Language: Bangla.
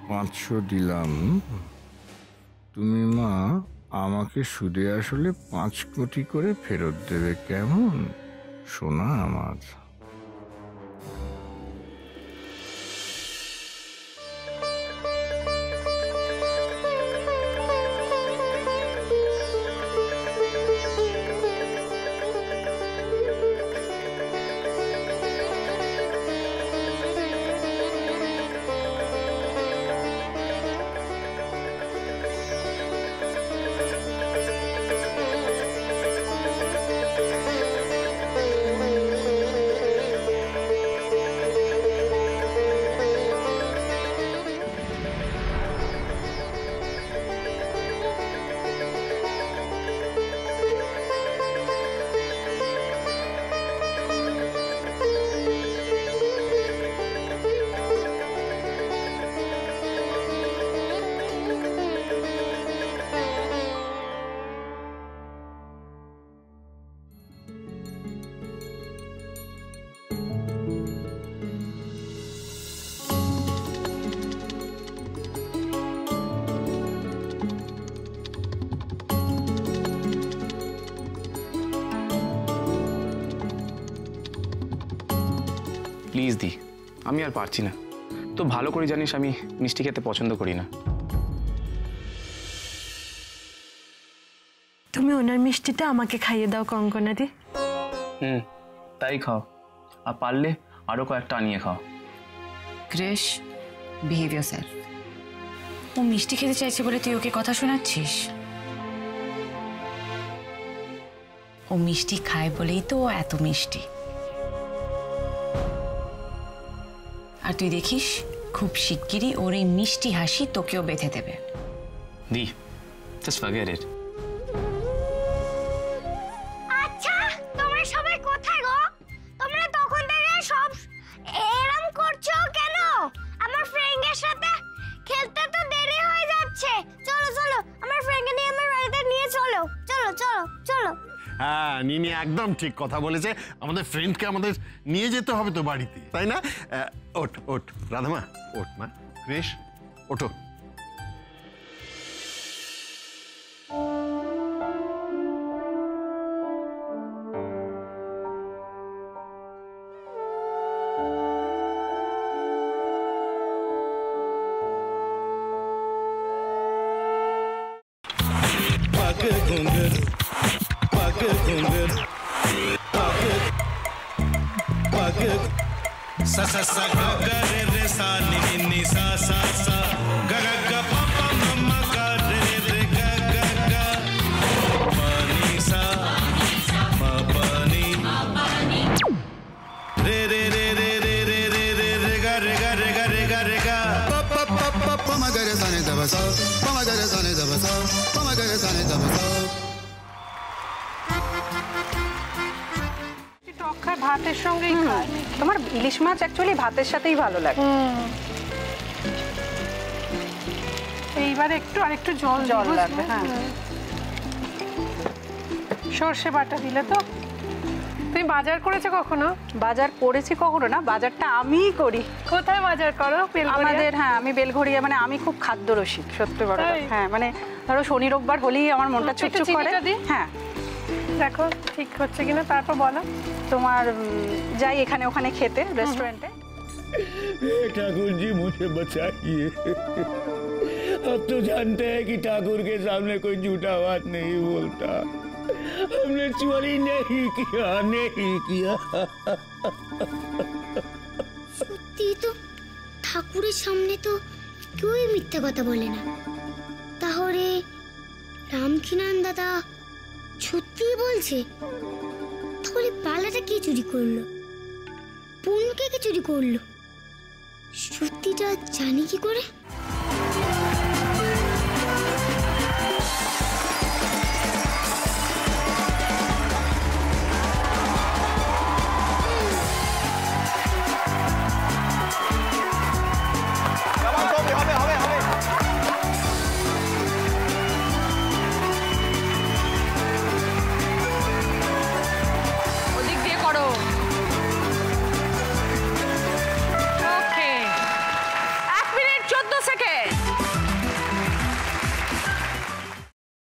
500 দিলাম, তুমি মা আমাকে সুদে আসলে 5 কোটি করে ফেরত দেবে, কেমন সোনা আমার? প্লিজ দি, আমি আর পারছি না। তো ভালো করে জানিস আমি মিষ্টি খেতে পছন্দ করি না। তুমি ওনার মিষ্টিটা আমাকে খাইয়ে দাও কঙ্কনা দি। তাই খাও, আর পারলে আরো কয়েকটা আনিয়ে খাও। Krrish, behave yourself. ও মিষ্টি খেতে চাইছে বলে তুই ওকে কথা শোনাচ্ছিস? ও মিষ্টি খায় বলেই তো ও এত মিষ্টি। আর তুই দেখিস খুব শিগগিরই ওর এই মিষ্টি হাসি তোকেও বেঁধে দেবে। দি, জাস্ট ফরগেট ইট। আচ্ছা, তোমরা সবাই কোথায় গো? তোমরা তখন থেকে সব এরম করছো কেন? আমার ফ্রেন্ডের সাথে খেলতে তো দেরি হয়ে যাচ্ছে। চলো চলো, আমার ফ্রেন্ডকে নিয়ে আমার বাড়িতে নিয়ে চলো। চলো চলো চলো। হ্যাঁ, নিনি একদম ঠিক কথা বলেছে। আমাদের ফ্রেন্ডকে আমাদের নিয়ে যেতে হবে তো বাড়িতে, তাই না? ওঠ ওঠ রাধামা, ওঠ মা। ক্রিশ, ওঠো। sa sa sa ga ga re re sa ni ni ni sa sa sa ga ga ga pa pa ma ma ga re re ga ga ga pa ni sa ma pa ni re re re re re re re re re ga re ga re ga re ga re ga pa pa pa pa pa ma ga re sa ni da ba sa pa ma ga re sa ni da ba sa pa ma ga re sa ni da ba sa। ভাতের সঙ্গেই খায়। তোমার ইলিশ মাছ অ্যাকচুয়ালি ভাতের সাথেই ভালো লাগে। এইবার একটু আরেকটু জল লাগবে। হ্যাঁ, সর্ষে বাটা দিলে তো। তুমি বাজার করেছো কখনো? বাজার করেছি কখনো না, বাজারটা আমিই করি। কোথায় বাজার করো? আমাদের, হ্যাঁ, আমি বেলঘড়িয়া, মানে আমি খুব খাদ্য রসিক, সত্যি বড়। হ্যাঁ, মানে ধরো শনি রোববার হলেই আমার মনটা চুপচুপ করে। হ্যাঁ, দেখো ঠিক হচ্ছে কিনা, তারপর বলো। তোমার যাই এখানে ওখানে খেতে रेस्टोरेंटे। ठाकुर जी मुझे बचाइए, अब तो जानते हैं कि ठाकुर के सामने कोई झूठा बात नहीं बोलता। हमने चोरी नहीं किया। সত্যি তো, ঠাকুরের সামনে তো কেউই মিথ্যা কথা বলে না। তাহলে রামকিনান দাদা সত্যিই বলছে? তাহলে পালাটা কে চুরি করলো? পুনকে কে চুরি করলো? সত্যিটা জানি কি করে?